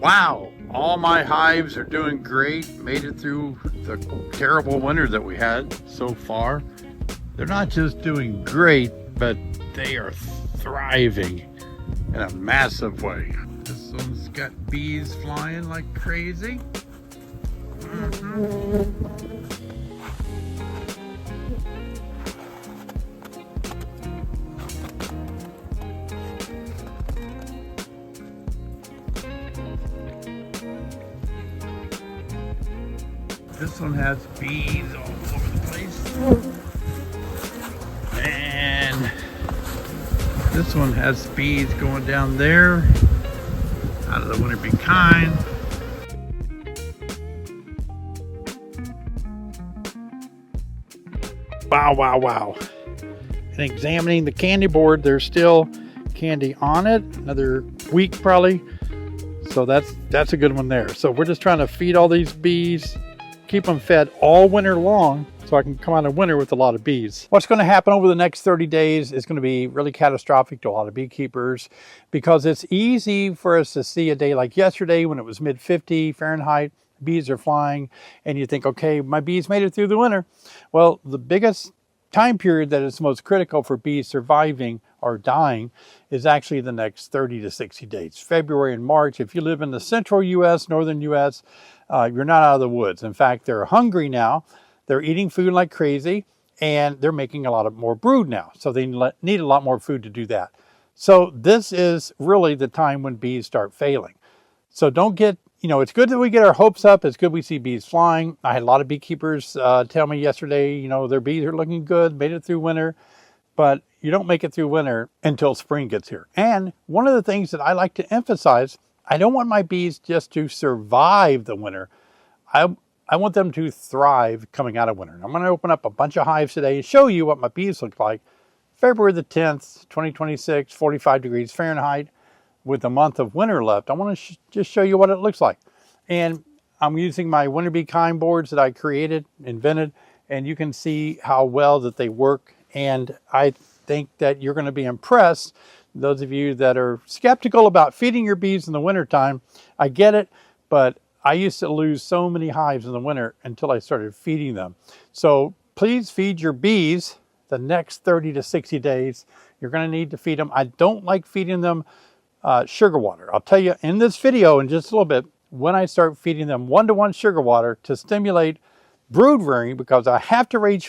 Wow, all my hives are doing great. Made it through the terrible winter that we had so far. They're not just doing great, but they are thriving in a massive way. This one's got bees flying like crazy. This one has bees all over the place. And this one has bees going down there out of the winter bee kind. Wow, wow, wow. And examining the candy board, there's still candy on it. Another week probably. So that's a good one there. So we're just trying to feed all these bees, keep them fed all winter long so I can come out of winter with a lot of bees. What's going to happen over the next 30 days is going to be really catastrophic to a lot of beekeepers because it's easy for us to see a day like yesterday when it was mid 50 Fahrenheit, bees are flying, and you think, okay, my bees made it through the winter. Well, the biggest time period that is most critical for bees surviving or dying is actually the next 30 to 60 days. February and March, if you live in the central U.S., northern U.S., you're not out of the woods. In fact, they're hungry now. They're eating food like crazy, and they're making a lot more brood now. So they need a lot more food to do that. So this is really the time when bees start failing. So don't get, it's good that we get our hopes up. It's good we see bees flying. I had a lot of beekeepers tell me yesterday, their bees are looking good, made it through winter. But you don't make it through winter until spring gets here. And one of the things that I like to emphasize, I don't want my bees just to survive the winter. I want them to thrive coming out of winter. And I'm going to open up a bunch of hives today and show you what my bees look like. February the 10th, 2026, 45 degrees Fahrenheit with a month of winter left. I want to just show you what it looks like. And I'm using my winter bee kind boards that I created, invented, and you can see how well that they work. And I think that you're going to be impressed. Those of you that are skeptical about feeding your bees in the wintertime, I get it, but I used to lose so many hives in the winter until I started feeding them. So please feed your bees the next 30 to 60 days. You're going to need to feed them. I don't like feeding them sugar water. I'll tell you in this video in just a little bit when I start feeding them 1-to-1 sugar water to stimulate brood rearing, because I have to raise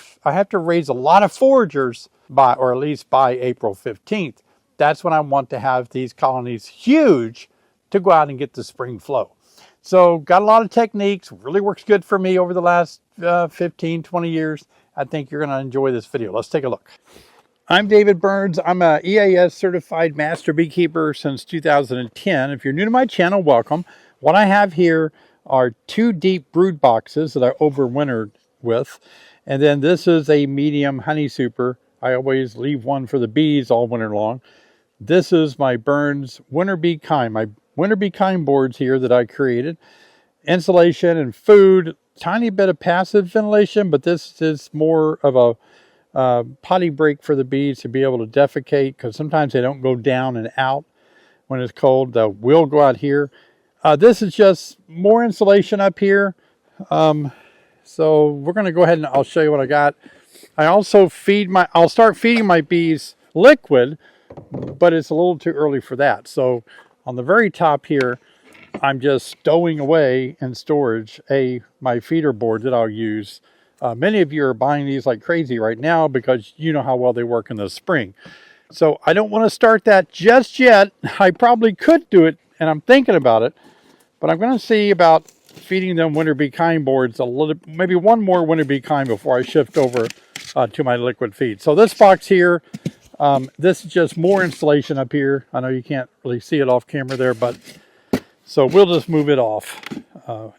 a lot of foragers by, or at least by April 15th. That's when I want to have these colonies huge to go out and get the spring flow. So got a lot of techniques, really works good for me over the last 15, 20 years. I think you're going to enjoy this video. Let's take a look. I'm David Burns. I'm a EAS certified master beekeeper since 2010. If you're new to my channel, welcome. What I have here are 2 deep brood boxes that I overwintered with. And then this is a medium honey super. I always leave one for the bees all winter long. This is my Burns winter bee kind, my winter bee kind boards here that I created. Insulation and food, tiny bit of passive ventilation, but this is more of a potty break for the bees to be able to defecate, because sometimes they don't go down and out when it's cold. They will go out here. This is just more insulation up here. So we're going to go ahead and I'll show you what I got. I also I'll start feeding my bees liquid, but it's a little too early for that. So on the very top here, I'm just stowing away in storage my feeder board that I'll use. Many of you are buying these like crazy right now because you know how well they work in the spring. So I don't want to start that just yet. I probably could do it, and I'm thinking about it, but I'm going to see about feeding them winter bee kind boards maybe one more winter bee kind before I shift over to my liquid feed. So this box here, this is just more installation up here. I know you can't really see it off camera there, but so we'll just move it off.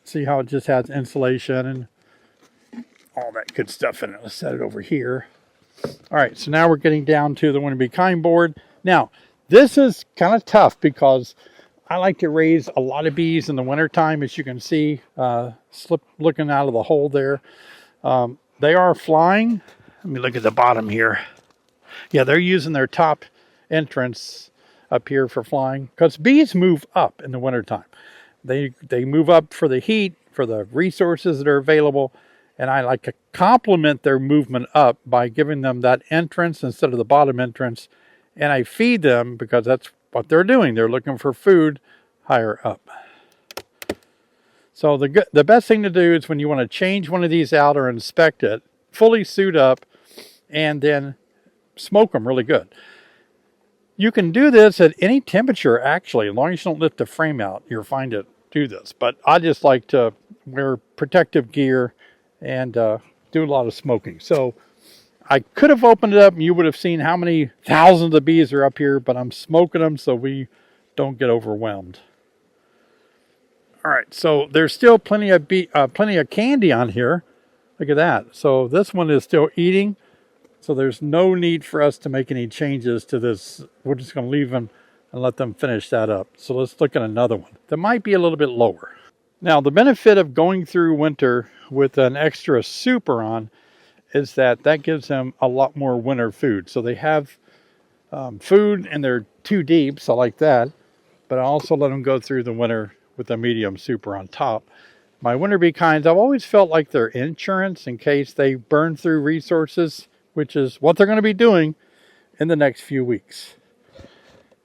See how it just has insulation and all that good stuff in it. Let's set it over here. All right, so now we're getting down to the winter bee kind board. Now, this is kind of tough because I like to raise a lot of bees in the wintertime, as you can see, looking out of the hole there. They are flying. Let me look at the bottom here. Yeah, they're using their top entrance up here for flying, because bees move up in the wintertime. They move up for the heat, for the resources that are available, and I like to complement their movement up by giving them that entrance instead of the bottom entrance. And I feed them because that's what they're doing. They're looking for food higher up. So the best thing to do is when you want to change one of these out or inspect it, fully suit up and then smoke them really good. You can do this at any temperature, actually, as long as you don't lift the frame out, you're fine to do this. But I just like to wear protective gear and do a lot of smoking. So I could have opened it up and you would have seen how many thousands of bees are up here, but I'm smoking them so we don't get overwhelmed. All right, so there's still plenty of candy on here. Look at that. So this one is still eating. So there's no need for us to make any changes to this. We're just going to leave them and let them finish that up. So let's look at another one that might be a little bit lower. Now, the benefit of going through winter with an extra super on is that gives them a lot more winter food. So they have food and they're too deep, so I like that. But I also let them go through the winter with a medium super on top. My winter bee kinds, I've always felt like they're insurance in case they burn through resources, which is what they're going to be doing in the next few weeks.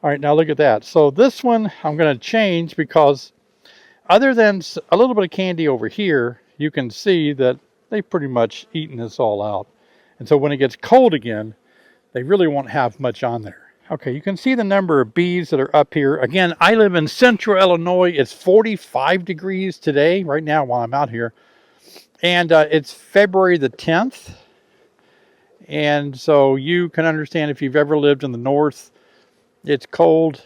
All right, now look at that. So this one I'm going to change because other than a little bit of candy over here, you can see that they've pretty much eaten this all out. And so when it gets cold again, they really won't have much on there. Okay, you can see the number of bees that are up here. Again, I live in central Illinois. It's 45 degrees today, right now while I'm out here. And it's February the 10th. And so you can understand if you've ever lived in the north, it's cold.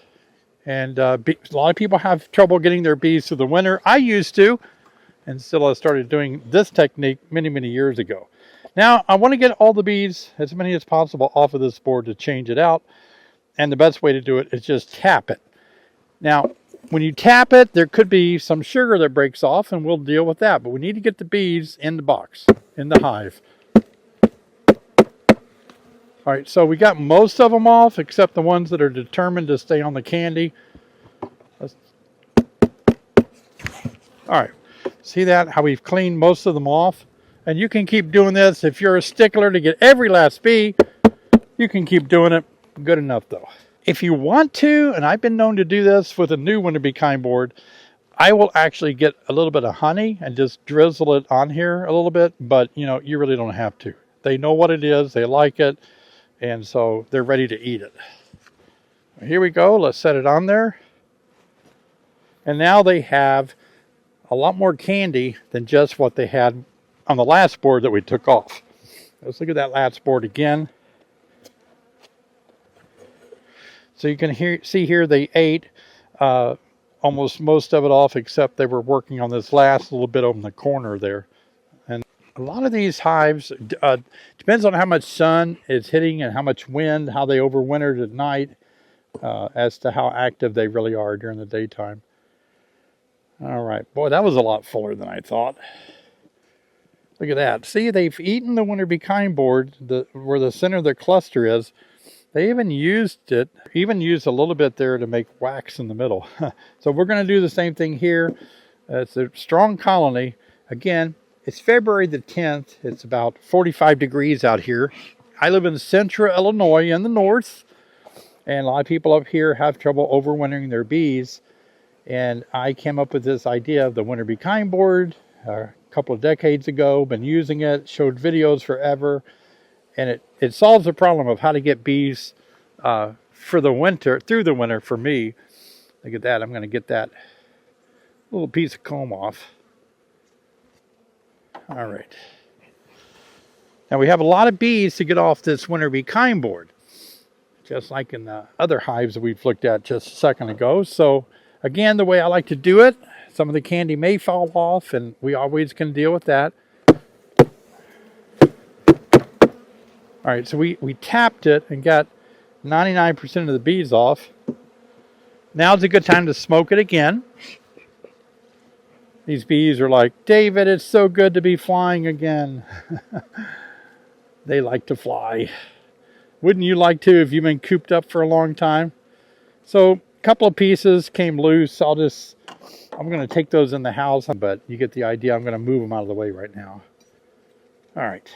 And a lot of people have trouble getting their bees through the winter. I used to, until I started doing this technique many, many years ago. Now, I want to get all the bees, as many as possible, off of this board to change it out. And the best way to do it is just tap it. Now, when you tap it, there could be some sugar that breaks off, and we'll deal with that. But we need to get the bees in the box, in the hive. All right, so we got most of them off, except the ones that are determined to stay on the candy. All right, see that? How we've cleaned most of them off? And you can keep doing this. If you're a stickler to get every last bee, you can keep doing it. Good enough, though. If you want to, and I've been known to do this with a new winter bee kind board, I will actually get a little bit of honey and just drizzle it on here a little bit, but you really don't have to. They know what it is, they like it, and so they're ready to eat it. Here we go, let's set it on there. And now they have a lot more candy than just what they had on the last board that we took off. Let's look at that last board again. So you can see here they ate almost most of it off, except they were working on this last little bit over in the corner there. And a lot of these hives, depends on how much sun is hitting and how much wind, how they overwintered at night, as to how active they really are during the daytime. All right, boy, that was a lot fuller than I thought. Look at that. See, they've eaten the winter bee kind board, where the center of the cluster is. They even used a little bit there to make wax in the middle. So we're going to do the same thing here. It's a strong colony. Again, it's February the 10th. It's about 45 degrees out here. I live in central Illinois in the north. And a lot of people up here have trouble overwintering their bees. And I came up with this idea of the winter bee kind board a couple of decades ago. Been using it, showed videos forever. And it solves the problem of how to get bees for the winter, through the winter for me. Look at that. I'm going to get that little piece of comb off. All right. Now we have a lot of bees to get off this winter bee kind board, just like in the other hives that we've looked at just a second ago. So again, the way I like to do it, some of the candy may fall off, and we always can deal with that. All right, so we tapped it and got 99% of the bees off. Now's a good time to smoke it again. These bees are like, David, it's so good to be flying again. They like to fly. Wouldn't you like to if you've been cooped up for a long time? So a couple of pieces came loose. I'll just I'm going to take those in the house, but you get the idea. I'm going to move them out of the way right now. All right.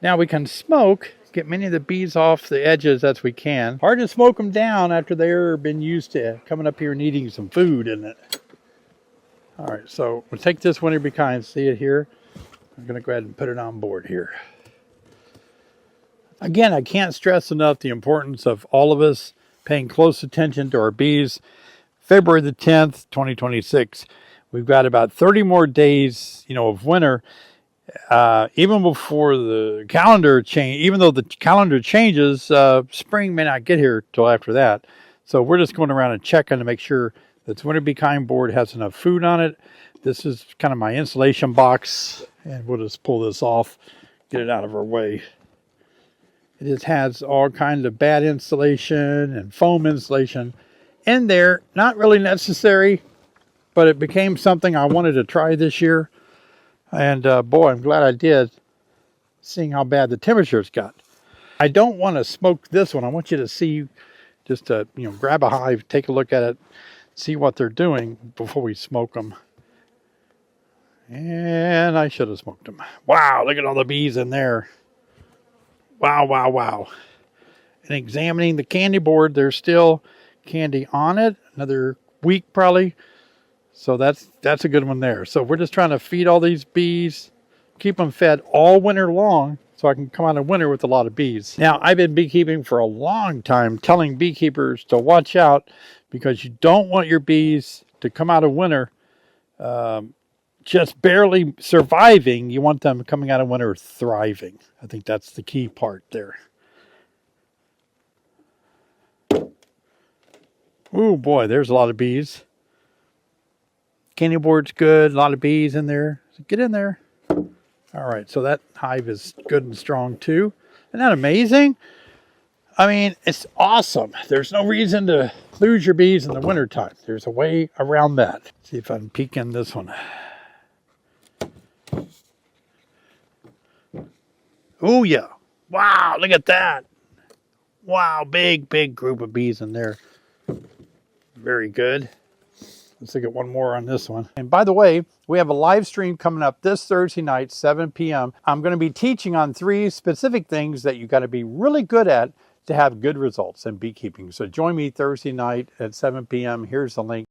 Now we can smoke, get many of the bees off the edges as we can. Hard to smoke them down after they've been used to coming up here and eating some food, isn't it? All right, so we'll take this winter bee kind. See it here? I'm going to go ahead and put it on board here. Again, I can't stress enough the importance of all of us paying close attention to our bees. February the 10th, 2026. We've got about 30 more days, of winter. Even before the calendar change, even though the calendar changes, spring may not get here till after that. So we're just going around and checking to make sure that the winter bee kind board has enough food on it. This is kind of my insulation box, and we'll just pull this off, get it out of our way. It just has all kinds of bad insulation and foam insulation in there. Not really necessary, but it became something I wanted to try this year. And boy, I'm glad I did, seeing how bad the temperatures got. I don't want to smoke this one. I want you to see, just to, grab a hive, take a look at it, see what they're doing before we smoke them. And I should have smoked them. Wow, look at all the bees in there. Wow, wow, wow. And examining the candy board, there's still candy on it. Another week probably. So that's a good one there. So we're just trying to feed all these bees, keep them fed all winter long, so I can come out of winter with a lot of bees. Now, I've been beekeeping for a long time, telling beekeepers to watch out, because you don't want your bees to come out of winter just barely surviving. You want them coming out of winter thriving. I think that's the key part there. Oh boy, there's a lot of bees. Candy board's good, a lot of bees in there. So get in there. All right, so that hive is good and strong too. Isn't that amazing? I mean, it's awesome. There's no reason to lose your bees in the wintertime. There's a way around that. Let's see if I can peek in this one. Oh yeah. Wow, look at that. Wow, big group of bees in there. Very good. Let's look at one more on this one. And by the way, we have a live stream coming up this Thursday night, 7 p.m. I'm going to be teaching on 3 specific things that you got to be really good at to have good results in beekeeping. So join me Thursday night at 7 p.m. Here's the link.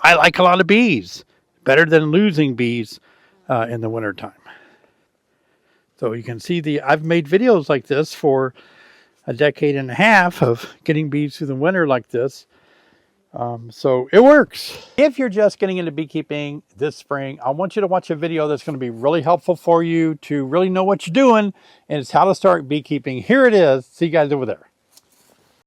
I like a lot of bees. Better than losing bees in the wintertime. So you can see I've made videos like this for a decade and a half of getting bees through the winter like this. So it works. If you're just getting into beekeeping this spring, I want you to watch a video that's going to be really helpful for you to really know what you're doing, and it's how to start beekeeping. Here it is. See you guys over there.